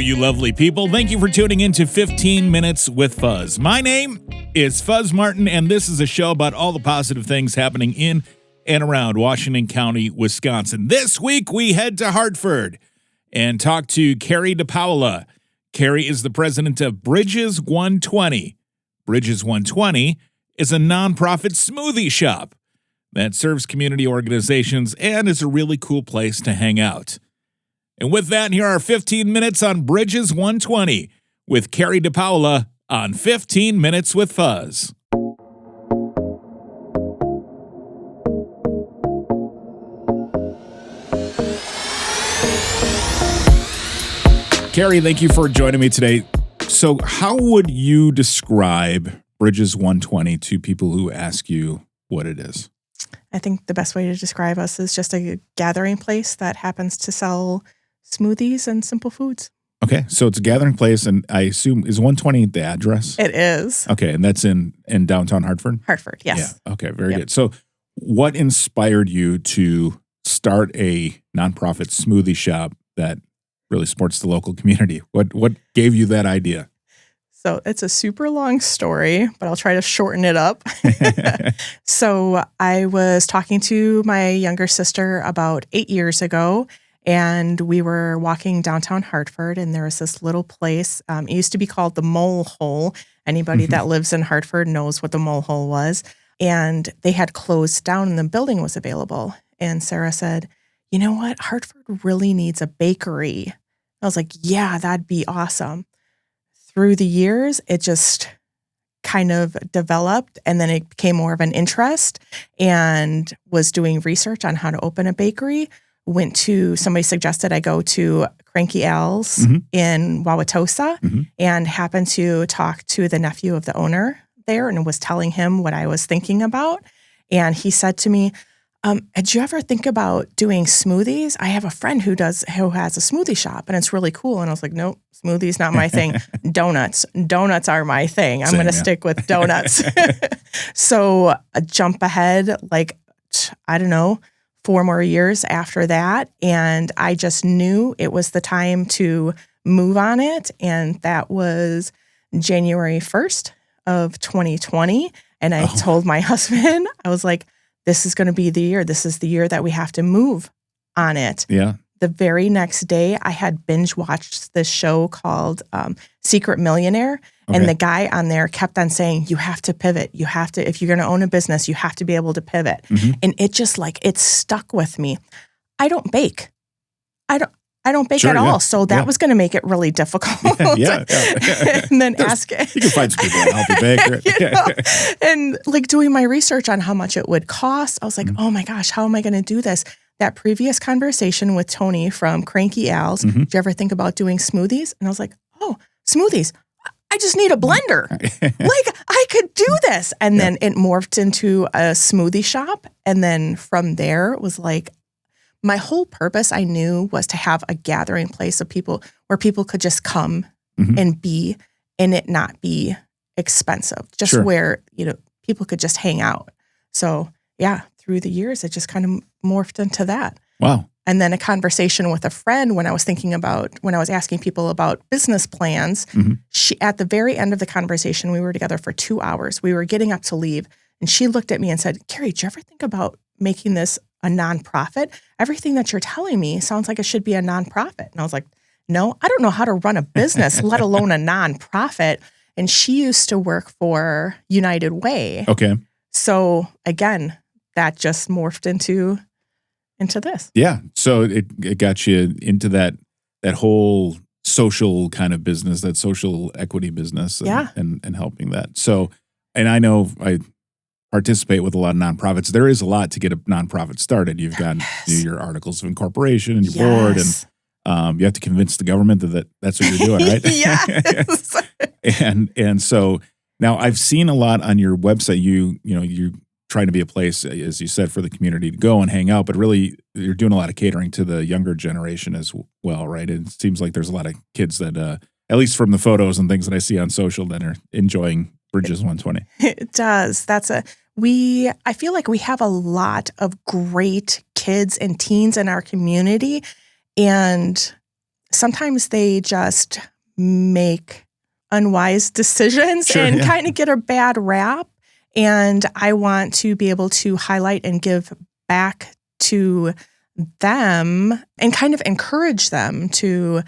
you lovely people. Thank you for tuning in to 15 Minutes with Fuzz. My name is Fuzz Martin, and this is a show about all the positive things happening in and around Washington County, Wisconsin. This week, we head to Hartford and talk to Carrie DiPaola. Carrie is the president of Bridges 120. Bridges 120 is a nonprofit smoothie shop that serves community organizations and is a really cool place to hang out. And with that, here are 15 minutes on Bridges 120 with Carrie DiPaola on 15 Minutes with Fuzz. Carrie, thank you for joining me today. So how would you describe Bridges 120 to people who ask you what it is? I think the best way to describe us is just a gathering place that happens to sell smoothies and simple foods. Okay, so it's a gathering place, and I assume, is 120 the address? It is. Okay, and that's in downtown Hartford? Hartford, yes. Yeah, okay, very good. So what inspired you to start a nonprofit smoothie shop that really supports the local community? What gave you that idea? So it's a super long story, but I'll try to shorten it up. So I was talking to my younger sister about 8 years ago, and we were walking downtown Hartford, and there was this little place. It used to be called the Mole Hole. Anybody that lives in Hartford knows what the Mole Hole was. And they had closed down, and the building was available. And Sarah said, you know what? Hartford really needs a bakery. I was like, yeah, that'd be awesome. Through the years, it just kind of developed, and then it became more of an interest, and was doing research on how to open a bakery. Somebody suggested I go to Cranky Al's in Wauwatosa and happened to talk to the nephew of the owner there and was telling him what I was thinking about. And he said to me, did you ever think about doing smoothies? I have a friend who has a smoothie shop, and it's really cool. And I was like, nope, smoothies not my thing. Donuts are my thing. I'm going to stick with donuts. So jump ahead, I don't know, 4 more years after that. And I just knew it was the time to move on it. And that was January 1st of 2020. And I told my husband, I was like, this is going to be the year. This is the year that we have to move on it. Yeah. The very next day, I had binge watched this show called Secret Millionaire. Okay. And the guy on there kept on saying, you have to pivot. You have to, if you're going to own a business, you have to be able to pivot. And it just it stuck with me. I don't bake. I don't bake at all. So that was going to make it really difficult. Yeah. And then ask it. You can find some people that help you bake. And doing my research on how much it would cost, I was like, oh my gosh, how am I going to do this? That previous conversation with Tony from Cranky Al's, did you ever think about doing smoothies? And I was like, oh, smoothies. I just need a blender. I could do this. And then it morphed into a smoothie shop. And then from there, it was my whole purpose, I knew, was to have a gathering place of people where people could just come and be, and it not be expensive, just where, people could just hang out. So yeah, through the years, it just kind of morphed into that. Wow. And then a conversation with a friend when I was asking people about business plans, she, at the very end of the conversation, we were together for 2 hours. We were getting up to leave, and she looked at me and said, Carrie, did you ever think about making this a nonprofit? Everything that you're telling me sounds like it should be a nonprofit. And I was like, no, I don't know how to run a business, let alone a nonprofit. And she used to work for United Way. Okay. So again, that just morphed into this. Yeah. So it got you into that whole social kind of business, that social equity business and helping that. So, and I know I participate with a lot of nonprofits. There is a lot to get a nonprofit started. You've got to do your articles of incorporation and your board, and you have to convince the government that's what you're doing, right? Yes. and so now I've seen a lot on your website. You're trying to be a place, as you said, for the community to go and hang out, but really you're doing a lot of catering to the younger generation as well, right? It seems like there's a lot of kids that, at least from the photos and things that I see on social, that are enjoying Bridges 120. It does. I feel like we have a lot of great kids and teens in our community, and sometimes they just make unwise decisions Sure, and yeah. kind of get a bad rap. And I want to be able to highlight and give back to them and kind of encourage them to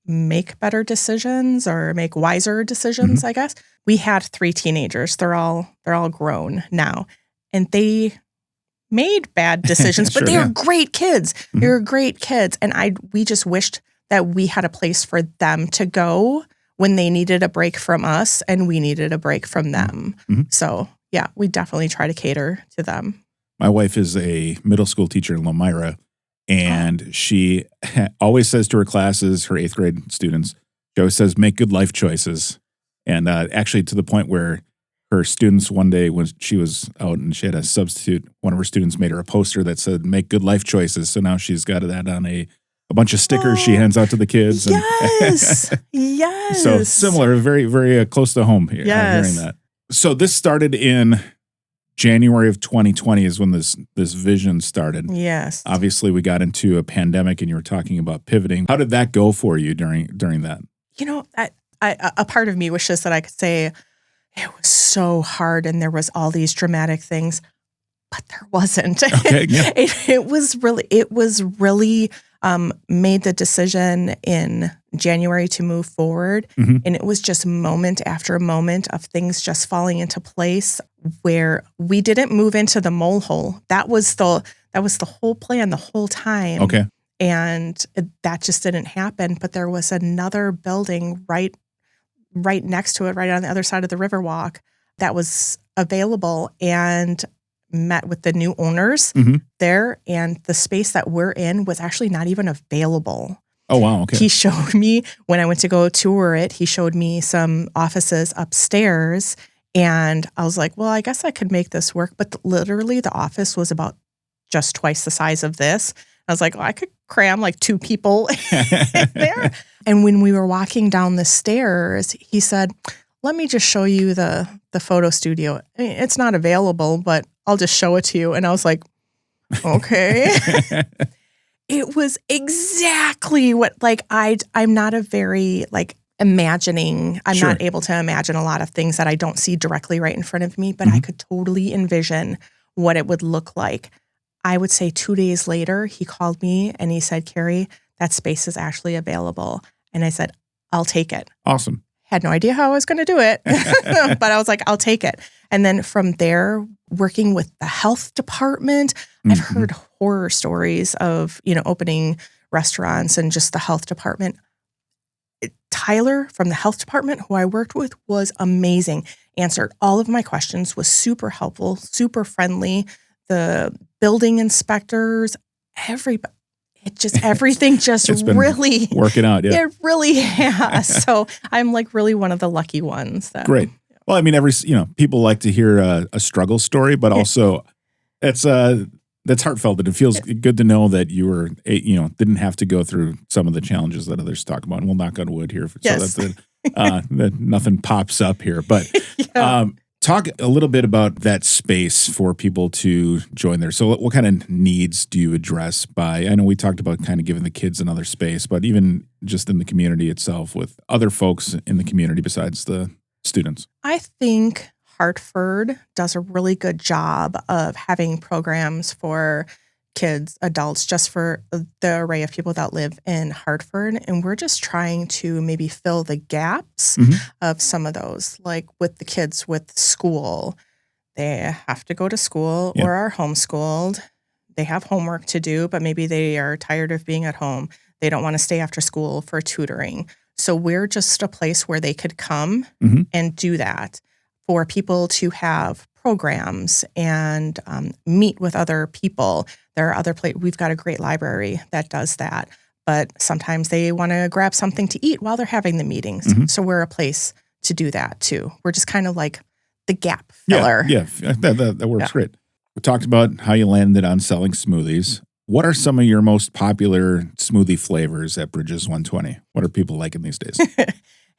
make better decisions or make wiser decisions, I guess. We had 3 teenagers. They're all grown now. And they made bad decisions, but Sure, they were yeah. great kids. They were great kids. And we just wished that we had a place for them to go when they needed a break from us and we needed a break from them. So, yeah, we definitely try to cater to them. My wife is a middle school teacher in Lomira, and she always says to her classes, her 8th grade students, she always says, make good life choices. And actually to the point where her students one day when she was out and she had a substitute, one of her students made her a poster that said, make good life choices. So now she's got that on a bunch of stickers she hands out to the kids. Yes. Yes. So similar, very, very close to home here, Yes. hearing that. So this started in January of 2020 is when this vision started. Yes. Obviously, we got into a pandemic, and you were talking about pivoting. How did that go for you during that? You know, a part of me wishes that I could say it was so hard and there was all these dramatic things, but there wasn't. Okay, yeah. It was really made the decision in January to move forward. And it was just moment after moment of things just falling into place where we didn't move into the mole hole. That was the whole plan the whole time. Okay. And that just didn't happen. But there was another building right next to it, right on the other side of the Riverwalk, that was available, and met with the new owners there. And the space that we're in was actually not even available. Oh, wow. Okay. He showed me, when I went to go tour it, he showed me some offices upstairs. And I was like, well, I guess I could make this work. But literally the office was about just twice the size of this. I was like, well, I could cram like 2 people in there. And when we were walking down the stairs, he said, let me just show you the photo studio. I mean, it's not available, but I'll just show it to you. And I was like, okay. It was exactly what, like, I'm not a very, like, imagining. I'm Sure. not able to imagine a lot of things that I don't see directly right in front of me, but I could totally envision what it would look like. I would say 2 days later, he called me and he said, Carrie, that space is actually available. And I said, I'll take it. Awesome. Had no idea how I was going to do it, but I was like, I'll take it. And then from there, working with the health department, I've heard horror stories of, opening restaurants and just the health department. Tyler from the health department, who I worked with, was amazing. Answered all of my questions, was super helpful, super friendly. The building inspectors, everybody. Everything just It's been really working out. Yeah. It really has. So I'm like really one of the lucky ones. That, Great. Well, I mean, people like to hear a struggle story, but also that's heartfelt, and it feels good to know that you were, didn't have to go through some of the challenges that others talk about. And we'll knock on wood here, Yes. so that nothing pops up here. But talk a little bit about that space for people to join there. So what kind of needs do you address by, I know we talked about kind of giving the kids another space, but even just in the community itself with other folks in the community besides the students? I think Hartford does a really good job of having programs for kids, adults, just for the array of people that live in Hartford. And we're just trying to maybe fill the gaps of some of those, like with the kids with school. They have to go to school or are homeschooled. They have homework to do, but maybe they are tired of being at home. They don't want to stay after school for tutoring. So we're just a place where they could come and do that, for people to have programs and meet with other people. There are other places. We've got a great library that does that, but sometimes they want to grab something to eat while they're having the meetings. So we're a place to do that too. We're just kind of like the gap filler. Yeah, that works great. We talked about how you landed on selling smoothies. What are some of your most popular smoothie flavors at Bridges 120? What are people liking these days?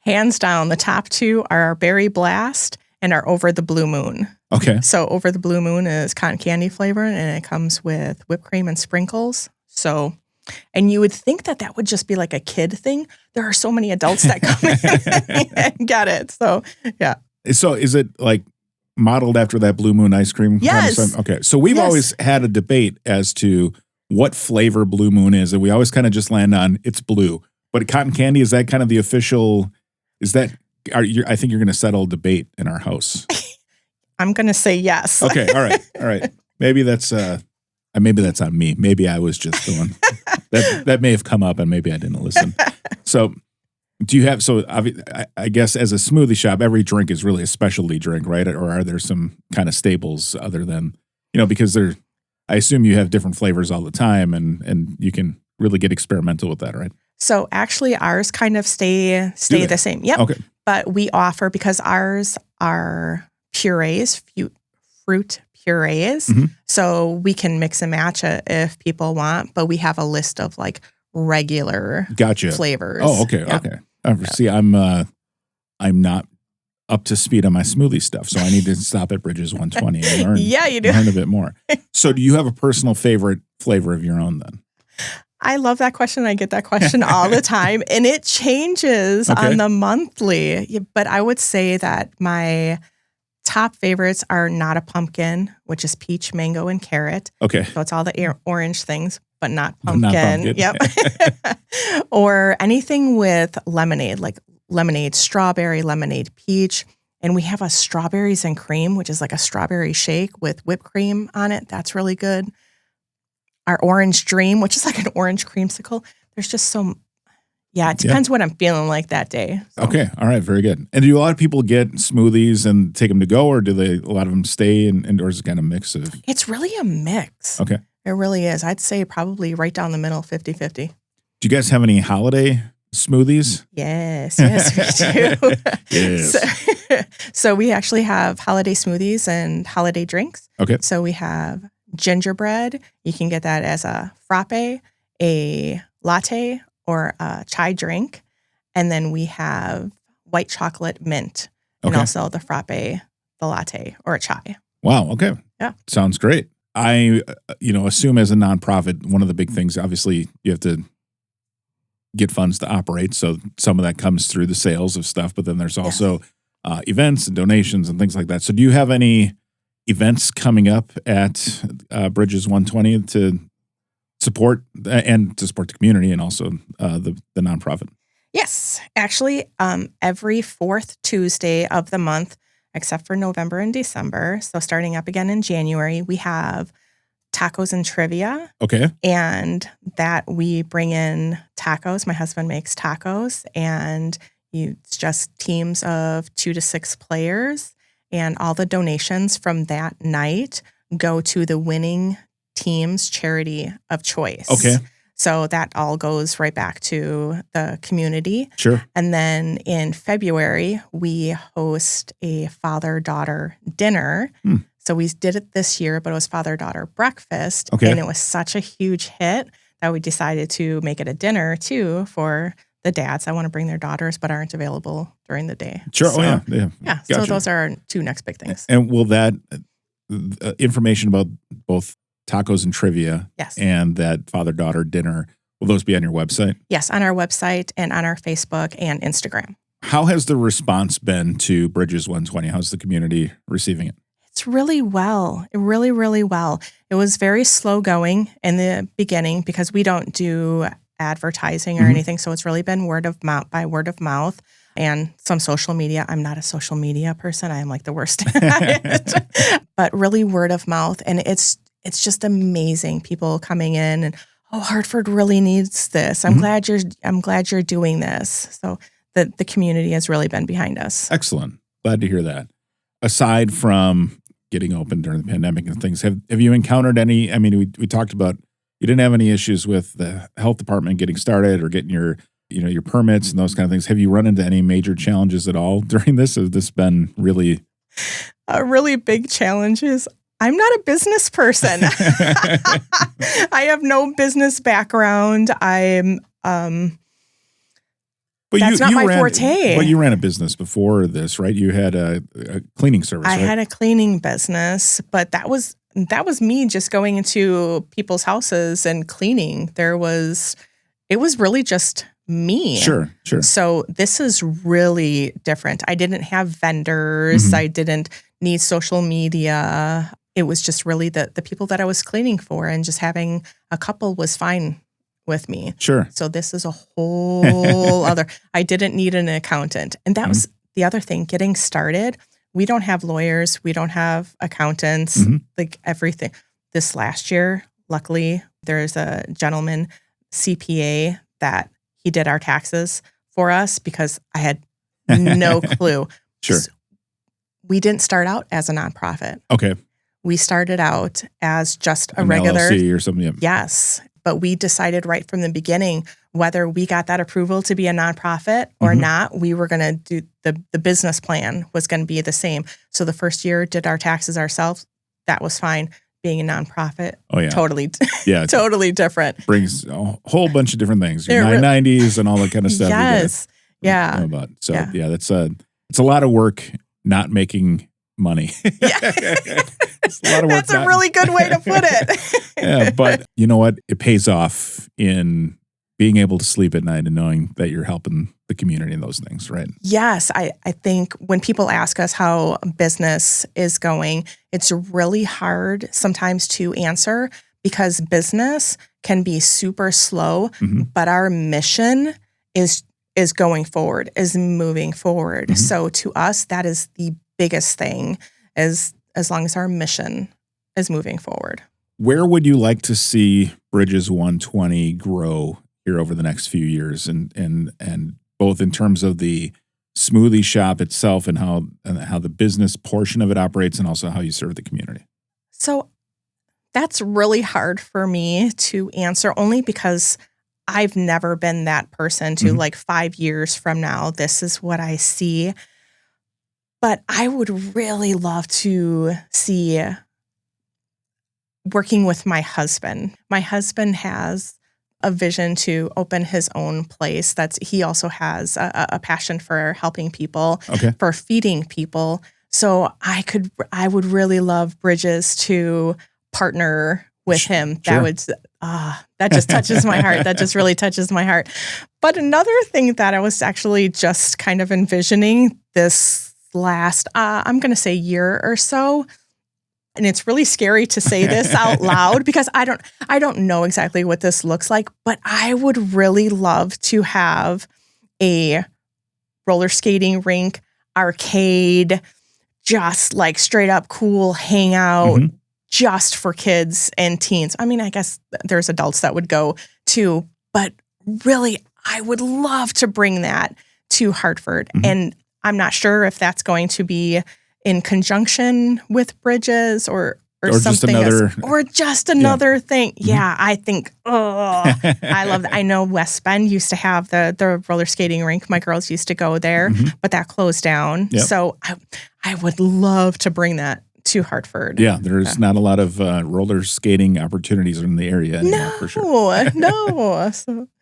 Hands down, the top 2 are our Berry Blast and our Over the Blue Moon. Okay. So Over the Blue Moon is cotton candy flavor, and it comes with whipped cream and sprinkles. So And you would think that that would just be like a kid thing. There are so many adults that come in and get it. So, yeah. So is it like modeled after that Blue Moon ice cream? Yes. Kind of stuff? Okay. So we've always had a debate as to what flavor Blue Moon is. And we always kind of just land on it's blue. But cotton candy, is that kind of the official, I think you're going to settle a debate in our house. I'm going to say yes. Okay. All right. Maybe that's on me. Maybe I was just the one that may have come up and maybe I didn't listen. So I guess as a smoothie shop, every drink is really a specialty drink, right? Or are there some kind of staples other than, because I assume you have different flavors all the time and you can really get experimental with that, right? So actually ours kind of stay the same. Yep. Okay. But we offer, because ours are purees, fruit purees. Mm-hmm. So we can mix and match it if people want, but we have a list of like regular flavors. Oh, okay. Yep. Okay. See, I'm not up to speed on my smoothie stuff, so I need to stop at Bridges 120 and learn. Yeah, you do. Learn a bit more. So do you have a personal favorite flavor of your own then? I love that question. I get that question all the time, and it changes on the monthly. But I would say that my top favorites are not a pumpkin, which is peach, mango, and carrot. Okay. So it's all the orange things, but not pumpkin. Yep. Or anything with lemonade, like lemonade strawberry, lemonade peach. And we have a strawberries and cream, which is like a strawberry shake with whipped cream on it. That's really good. Our orange dream, which is like an orange creamsicle. There's just it depends what I'm feeling like that day. So. Okay. All right. Very good. And do a lot of people get smoothies and take them to go, or do a lot of them stay or is it kind of a mix of? It's really a mix. Okay. It really is. I'd say probably right down the middle, 50-50. Do you guys have any holiday smoothies? Yes, we do. Yes. So we actually have holiday smoothies and holiday drinks. Okay. So we have gingerbread. You can get that as a frappe, a latte, or a chai drink. And then we have white chocolate mint and also the frappe, the latte, or a chai. Wow. Okay. Yeah. Sounds great. I, assume as a nonprofit, one of the big things, obviously, you have to get funds to operate. So some of that comes through the sales of stuff, but then there's also events and donations and things like that. So do you have any events coming up at Bridges 120 to support the community and also the nonprofit? Yes. Actually, every fourth Tuesday of the month, except for November and December. So starting up again in January, we have tacos and trivia. Okay. And that we bring in tacos. My husband makes tacos, and it's just teams of 2 to 6 players. And all the donations from that night go to the winning team's charity of choice. Okay. So that all goes right back to the community. Sure. And then in February, we host a father-daughter dinner. So we did it this year, but it was father-daughter breakfast. Okay. And it was such a huge hit that we decided to make it a dinner, too, for the dads that want to bring their daughters but aren't available during the day. Sure. So, Yeah. Yeah. Gotcha. So those are our 2 next big things. And will that information about both tacos and trivia and that father-daughter dinner, will those be on your website? Yes, on our website and on our Facebook and Instagram. How has the response been to Bridges 120? How's the community receiving it? It's really well. Really, really well. It was very slow going in the beginning because we don't do advertising or anything. So it's really been word of mouth and some social media. I'm not a social media person. I am like the worst at it. But really word of mouth. And it's just amazing. People coming in and, Hartford really needs this. I'm glad you're doing this. So the community has really been behind us. Excellent. Glad to hear that. Aside from getting open during the pandemic and things, have you encountered any, we talked about you didn't have any issues with the health department getting started or getting your permits and those kind of things. Have you run into any major challenges at all during this? Has this been really big challenges? I'm not a business person. I have no business background. That's not my forte. But you ran a business before this, right? You had a cleaning service, I right? had a cleaning business, but that was that was me just going into people's houses and cleaning. It was really just me. Sure. So this is really different. I didn't have vendors. I didn't need social media. It was just really the people that I was cleaning for, and just having a couple was fine with me. Sure. So this is a whole other, I didn't need an accountant. And that was the other thing, getting started. We don't have lawyers. We don't have accountants, like everything. This last year, luckily, there's a gentleman, CPA, that he did our taxes for us because I had no clue. Sure. So we didn't start out as a nonprofit. Okay. We started out as just a An regular LLC or something. Yeah. Yes. But we decided right from the beginning whether we got that approval to be a nonprofit or not. We were going to do the business plan was going to be the same. So the first year did our taxes ourselves. That was fine. Being a nonprofit, totally different. Brings a whole bunch of different things. Your 990s and all that kind of stuff. Yes. Yeah. So that's it's a lot of work not making money. Yeah. It's a lot of work. That's a really good way to put it. Yeah, but you know what? It pays off in being able to sleep at night and knowing that you're helping the community and those things, right? Yes. I think when people ask us how business is going, it's really hard sometimes to answer because business can be super slow, but our mission is going forward, is moving forward. So to us, that is the biggest thing, as long as our mission is moving forward. Where would you like to see Bridges 120 grow here over the next few years, and both in terms of the smoothie shop itself and how the business portion of it operates, and also how you serve the community? So that's really hard for me to answer, only because I've never been that person to like 5 years from now, this is what I see. But I would really love to see working with my husband. My husband has a vision to open his own place. He also has a passion for helping people, for feeding people. So I would really love Bridges to partner with him. Sure. That just touches my heart. That just really touches my heart. But another thing that I was actually just kind of envisioning this last, I'm going to say year or so, and it's really scary to say this out loud because I don't know exactly what this looks like, but I would really love to have a roller skating rink, arcade, just like straight up cool hangout just for kids and teens. I mean, I guess there's adults that would go too, but really I would love to bring that to Hartford. And I'm not sure if that's going to be in conjunction with Bridges or something just another thing. Yeah, I think, I love that. I know West Bend used to have the roller skating rink. My girls used to go there, but that closed down. Yep. So I would love to bring that to Hartford. Yeah, there's not a lot of roller skating opportunities in the area anymore, for sure. No.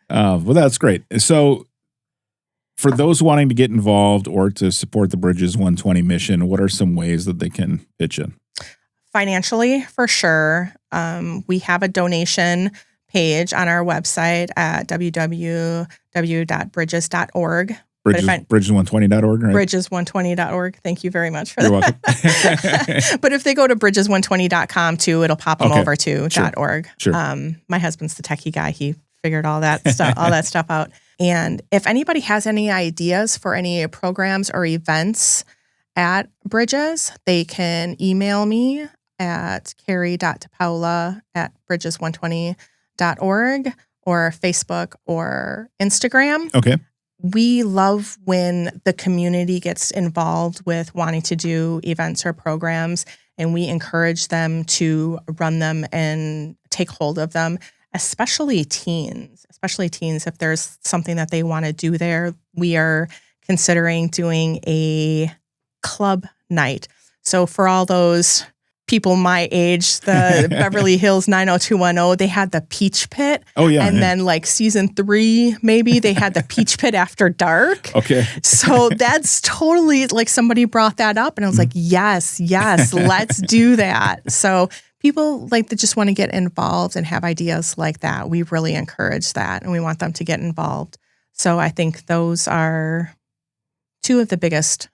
Well, that's great. So for those wanting to get involved or to support the Bridges 120 mission, what are some ways that they can pitch in? Financially, for sure. We have a donation page on our website at www.bridges.org. Bridges120.org, right? Bridges120.org. Thank you very much for You're that. Welcome. But if they go to bridges120.com too, it'll pop them over to .org. Sure. My husband's the techie guy. He figured all that stuff out. And if anybody has any ideas for any programs or events at Bridges, they can email me at carrie.dipaola@bridges120.org or Facebook or Instagram. Okay. We love when the community gets involved with wanting to do events or programs, and we encourage them to run them and take hold of them, especially teens. If there's something that they want to do there. We are considering doing a club night. So for all those people my age, the Beverly Hills 90210, they had the Peach Pit. Oh, yeah. And then like season 3, maybe they had the Peach Pit after dark. Okay. So that's totally like somebody brought that up and I was like, yes, let's do that. So people like that just want to get involved and have ideas like that. We really encourage that, and we want them to get involved. So I think those are two of the biggest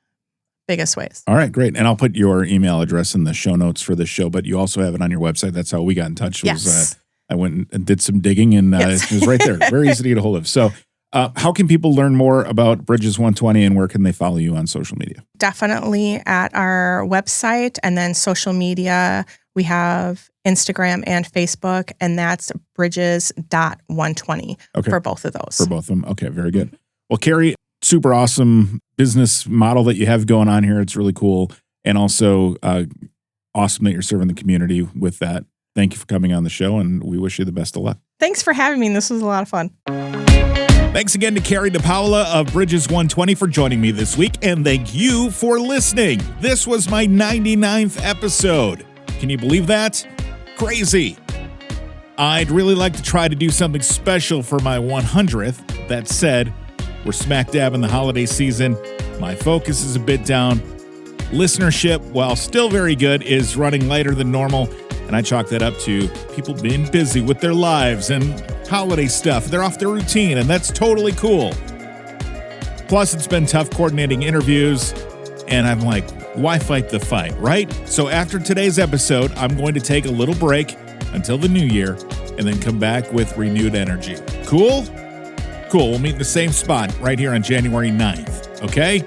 ways. All right, great. And I'll put your email address in the show notes for this show, but you also have it on your website. That's how we got in touch. Yes. I went and did some digging, and Yes. it was right there. Very easy to get a hold of. So how can people learn more about Bridges 120, and where can they follow you on social media? Definitely at our website, and then social media. We have Instagram and Facebook, and that's bridges.120 for both of those. For both of them. Okay, very good. Well, Carrie, super awesome business model that you have going on here. It's really cool. And also awesome that you're serving the community with that. Thank you for coming on the show, and we wish you the best of luck. Thanks for having me. This was a lot of fun. Thanks again to Carrie DiPaola of Bridges 120 for joining me this week, and thank you for listening. This was my 99th episode. Can you believe that? Crazy. I'd really like to try to do something special for my 100th. That said, we're smack dab in the holiday season. My focus is a bit down. Listenership, while still very good, is running lighter than normal, and I chalk that up to people being busy with their lives and holiday stuff. They're off their routine, and that's totally cool. Plus, it's been tough coordinating interviews, and I'm like, why fight the fight, right? So after today's episode, I'm going to take a little break until the new year and then come back with renewed energy. Cool? Cool. We'll meet in the same spot right here on January 9th, okay?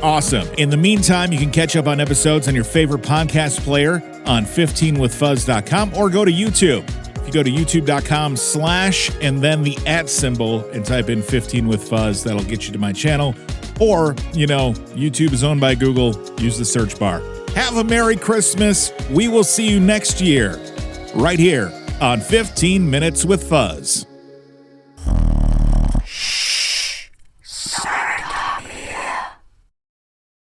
Awesome. In the meantime, you can catch up on episodes on your favorite podcast player on 15withfuzz.com or go to YouTube. If you go to youtube.com/ and then the @ symbol and type in 15withfuzz, that'll get you to my channel. Or, YouTube is owned by Google. Use the search bar. Have a Merry Christmas. We will see you next year right here on 15 Minutes with Fuzz.